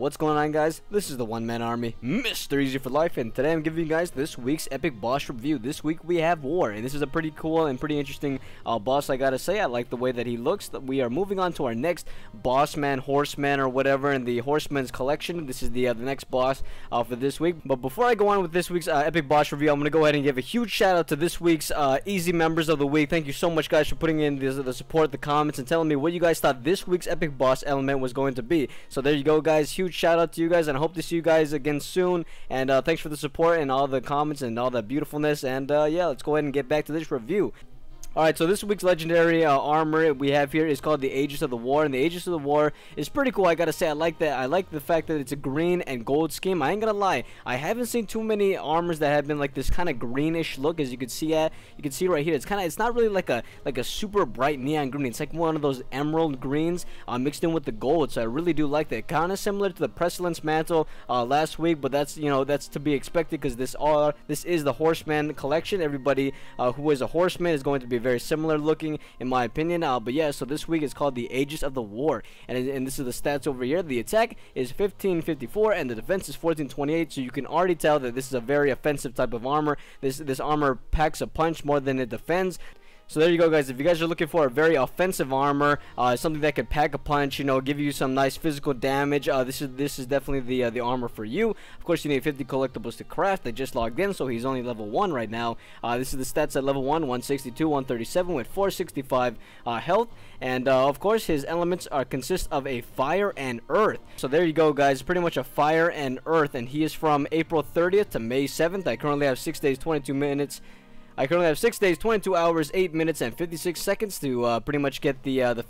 What's going on, guys? This is the one-man army, Mr. Easy for Life, and today I'm giving you guys this week's epic boss review. This week we have War, and this is a pretty cool and pretty interesting boss, I gotta say. I like the way that he looks. We are moving on to our next boss man, horseman, or whatever in the Horseman's collection. This is the next boss for this week. But before I go on with this week's epic boss review, I'm gonna go ahead and give a huge shout out to this week's Easy members of the week. Thank you so much, guys, for putting in the support, the comments, and telling me what you guys thought this week's epic boss element was going to be. So there you go, guys. Huge shout out to you guys, and I hope to see you guys again soon. And thanks for the support and all the comments and all that beautifulness. And yeah, let's go ahead and get back to this review. Alright, so this week's legendary armor we have here is called the Aegis of the War, and the Aegis of the War is pretty cool. I gotta say, I like that. I like the fact that it's a green and gold scheme. I ain't gonna lie, I haven't seen too many armors that have been like this kind of greenish look, as you can see right here. It's not really like a super bright neon green. It's like one of those emerald greens mixed in with the gold. So I really do like that. Kind of similar to the Pestilence mantle last week, but that's that's to be expected because this is the Horseman collection. Everybody who is a horseman is going to be very similar looking, in my opinion. But yeah, so this week is called the Aegis of the War, and this is the stats over here. The attack is 1554 and the defense is 1428, so you can already tell that this is a very offensive type of armor. This armor packs a punch more than it defends. So there you go, guys. If you guys are looking for a very offensive armor, something that could pack a punch, give you some nice physical damage, this is definitely the armor for you. Of course, you need 50 collectibles to craft. I just logged in, so he's only level 1 right now. This is the stats at level 1, 162, 137 with 465 health. And of course, his elements consist of a fire and earth. So there you go, guys. Pretty much a fire and earth, and he is from April 30th to May 7th. I currently have 6 days, 22 minutes. I currently have 6 days, 22 hours, 8 minutes, and 56 seconds to pretty much get the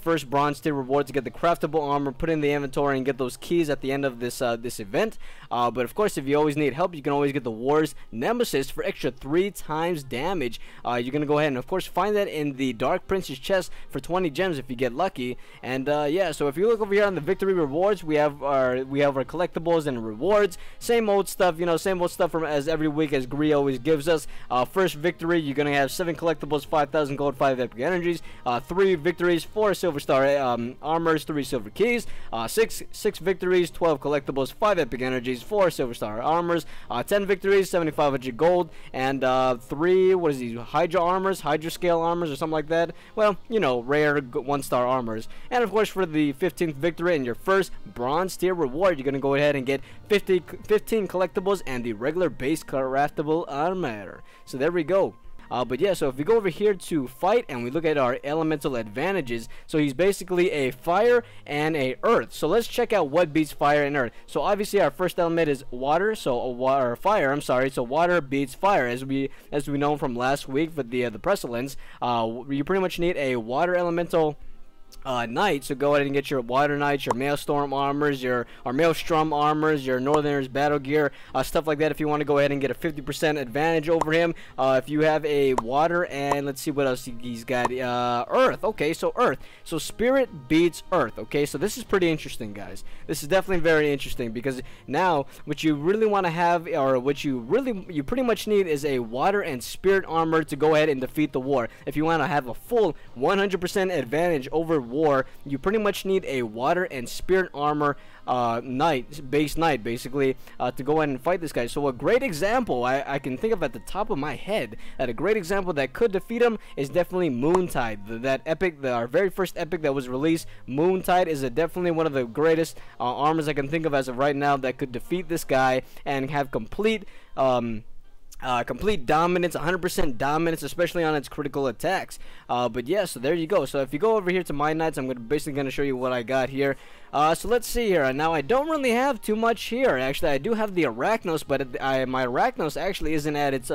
first bronze tier reward to get the craftable armor, put in the inventory, and get those keys at the end of this event. But of course, if you always need help, you can always get the War's Nemesis for extra 3 times damage. You're gonna go ahead and of course find that in the Dark Prince's chest for 20 gems if you get lucky. And yeah, so if you look over here on the victory rewards, we have our collectibles and rewards. Same old stuff, same old stuff from as every week as Gree always gives us. First victory, you're gonna have 7 collectibles, 5,000 gold, 5 epic energies, 3 victories, 4 silver star armors, 3 silver keys, 6 victories, 12 collectibles, 5 epic energies, 4 silver star armors, 10 victories, 7,500 gold, and 3 Hydra armors, Hydra scale armors, or something like that. Well, rare 1-star armors. And of course, for the 15th victory and your first bronze tier reward, you're gonna go ahead and get 15 collectibles and the regular base craftable armor. So there we go. But yeah, so if we go over here to fight and we look at our elemental advantages, so he's basically a fire and a earth. So let's check out what beats fire and earth. So obviously our first element is water, so fire, I'm sorry. So water beats fire, as we know from last week with the Pestilence. You pretty much need a water elemental knight, so go ahead and get your water knights, your maelstrom armors, your maelstrom armors, your northerners battle gear, stuff like that, if you want to go ahead and get a 50% advantage over him. If you have a water, and let's see what else he's got. Earth. Okay, so earth, so spirit beats earth. Okay, so this is pretty interesting, guys. This is definitely very interesting, because now what you really want to have, or what you pretty much need, is a water and spirit armor to go ahead and defeat the War. If you want to have a full 100% advantage over War, you pretty much need a water and spirit armor base knight, basically, to go ahead and fight this guy. So a great example I can think of at the top of my head, that a great example that could defeat him is definitely Moontide. That epic, our very first epic that was released, Moontide, is definitely one of the greatest armors I can think of as of right now that could defeat this guy and have complete dominance, 100% dominance, especially on its critical attacks. But yeah, so there you go. So if you go over here to my knights, I'm basically going to show you what I got here. So let's see here. Now, I don't really have too much here. Actually, I do have the Arachnos, but my Arachnos actually isn't at its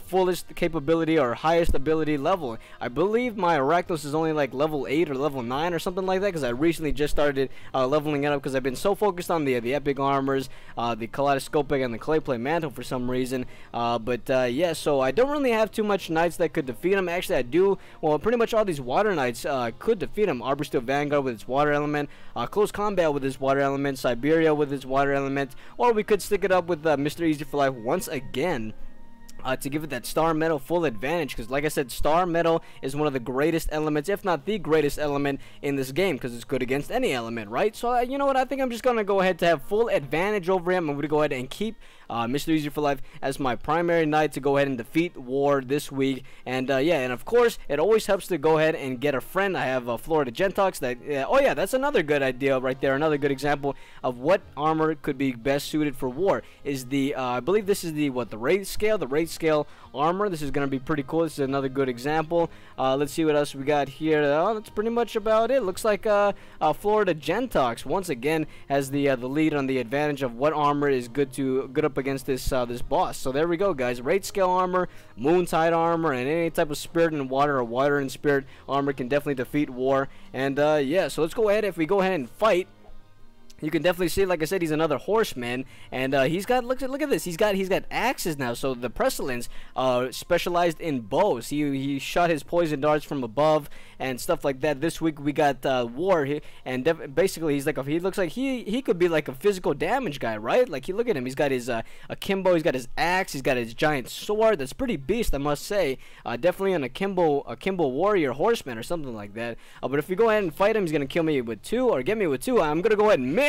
fullest capability or highest ability level. I believe my Arachnos is only like level 8 or level 9 or something like that, because I recently just started leveling it up, because I've been so focused on the epic armors, the kaleidoscopic and the clayplate mantle for some reason. But yeah, so I don't really have too much knights that could defeat him. Actually, I do. Well, pretty much all these water knights could defeat him. Arbor Steel Vanguard with its water element, Close Combat with its water element, Siberia with its water element, or we could stick it up with Mr. Easy for Life once again. to give it that star metal full advantage, because like I said, star metal is one of the greatest elements, if not the greatest element in this game, because it's good against any element, right? So you know what, I think I'm just gonna go ahead to have full advantage over him. I'm gonna go ahead and keep Mr. Easy for Life as my primary knight to go ahead and defeat War this week. And yeah, and of course it always helps to go ahead and get a friend. I have Florida Gentox that oh yeah, that's another good idea right there, another good example of what armor could be best suited for War. Is the I believe this is the rate scale armor. This is gonna be pretty cool. This is another good example. Let's see what else we got here. That's pretty much about it. Looks like Florida Gentox once again has the lead on the advantage of what armor is good up against this boss. So there we go, guys. Rate scale armor, Moontide armor, and any type of spirit and water or water and spirit armor can definitely defeat War. And yeah, so let's go ahead. If we go ahead and fight, you can definitely see, like I said, he's another horseman, and he's got look at this. He's got axes now. So the Pestilence specialized in bows. He shot his poison darts from above and stuff like that. This week we got War here, and basically he's like he looks like he could be like a physical damage guy, right? Like look at him. He's got his akimbo. He's got his axe. He's got his giant sword. That's pretty beast, I must say. Definitely an akimbo warrior horseman or something like that. But if we go ahead and fight him, he's gonna kill me with 2 or get me with 2. I'm gonna go ahead and miss.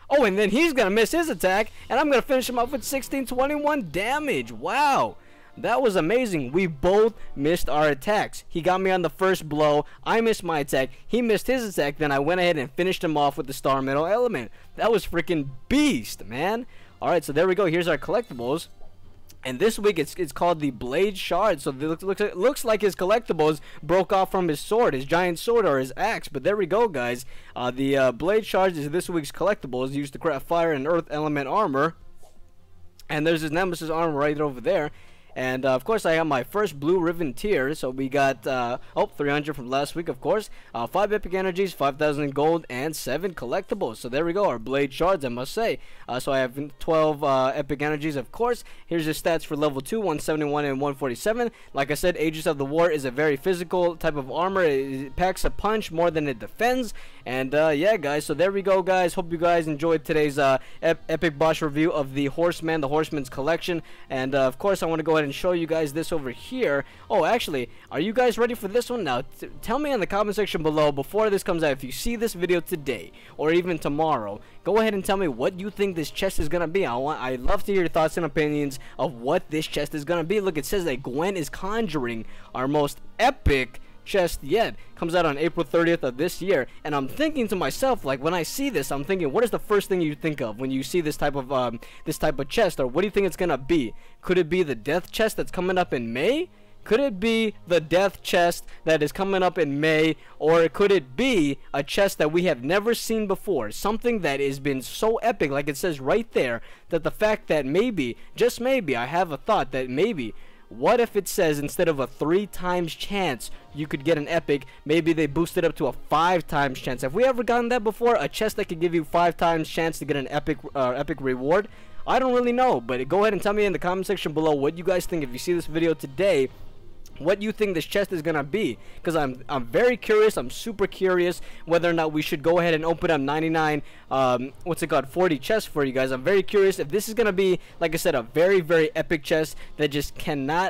Oh, and then he's gonna miss his attack, and I'm gonna finish him off with 1621 damage. Wow, that was amazing. We both missed our attacks. He got me on the first blow. I missed my attack. He missed his attack. Then I went ahead and finished him off with the star metal element. That was freaking beast, man. All right, so there we go. Here's our collectibles. And this week it's called the Blade Shard. So it looks like his collectibles broke off from his sword, his giant sword or his axe. But there we go, guys. The Blade Shards is this week's collectibles used to craft fire and earth element armor. And there's his Nemesis armor right over there. And of course I have my first blue ribbon tier. So we got 300 from last week, of course, 5 epic energies, 5,000 gold, and 7 collectibles. So there we go, our blade shards, I must say. So I have 12 epic energies, of course. Here's the stats for level 2, 171 and 147. Like I said, Aegis of the War is a very physical type of armor. It packs a punch more than it defends. And yeah, guys, so there we go, guys. Hope you guys enjoyed today's epic boss review of the Horseman's collection. And of course I want to go ahead and show you guys this over here. Oh, actually, are you guys ready for this one? Now tell me in the comment section below before this comes out, if you see this video today or even tomorrow, go ahead and tell me what you think this chest is gonna be. I'd love to hear your thoughts and opinions of what this chest is gonna be. Look, it says that Gwen is conjuring our most epic chest yet. Comes out on April 30th of this year, and I'm thinking to myself, like, when I see this, I'm thinking, what is the first thing you think of when you see this type of chest? Or what do you think it's gonna be? Could it be the death chest that's coming up in May? Could it be the death chest that is coming up in May? Or could it be a chest that we have never seen before? Something that has been so epic, like it says right there, that the fact that maybe, just maybe, I have a thought that maybe, what if it says instead of a 3 times chance you could get an epic, maybe they boosted up to a 5 times chance? Have we ever gotten that before? A chest that could give you 5 times chance to get an epic reward? I don't really know, but go ahead and tell me in the comment section below what you guys think. If you see this video today, what you think this chest is gonna be, because I'm very curious. I'm super curious whether or not we should go ahead and open up 99 40 chests for you guys. I'm very curious if this is gonna be, like I said, a very epic chest that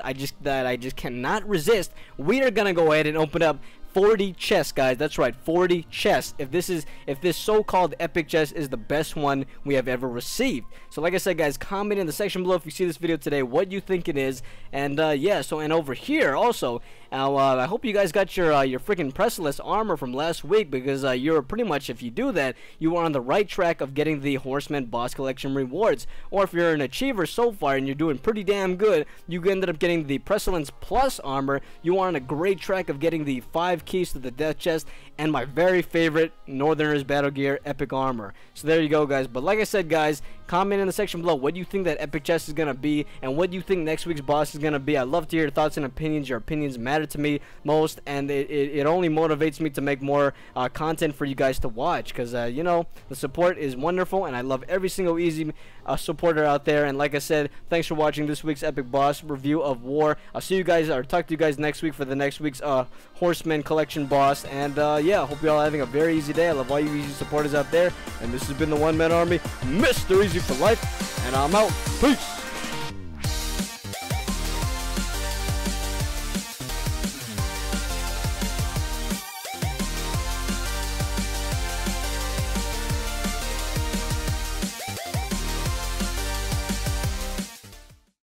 I just cannot resist. We are gonna go ahead and open up 40 chests, guys. That's right, 40 chests. If this so-called epic chest is the best one we have ever received. So like I said, guys, comment in the section below if you see this video today what you think it is. And yeah, so, and over here also, I hope you guys got your freaking Pestilence armor from last week, because you're pretty much, if you do that, you are on the right track of getting the Horseman boss collection rewards. Or if you're an achiever so far and you're doing pretty damn good, you ended up getting the Pestilence Plus armor. You are on a great track of getting the 5 keys to the death chest and my very favorite Northerners Battle Gear epic armor. So there you go, guys. But like I said, guys, comment in the section below what you think that epic chest is gonna be and what you think next week's boss is gonna be. I'd love to hear your thoughts and opinions. Your opinions matter to me most, and it only motivates me to make more content for you guys to watch, because you know, the support is wonderful and I love every single easy supporter out there. And like I said, thanks for watching this week's epic boss review of War. I'll see you guys, or talk to you guys next week for the next week's Horseman collection boss. And yeah, hope you all are having a very easy day. I love all you easy supporters out there, and this has been the One Man Army, Mr. Easy for Life, and I'm out. Peace.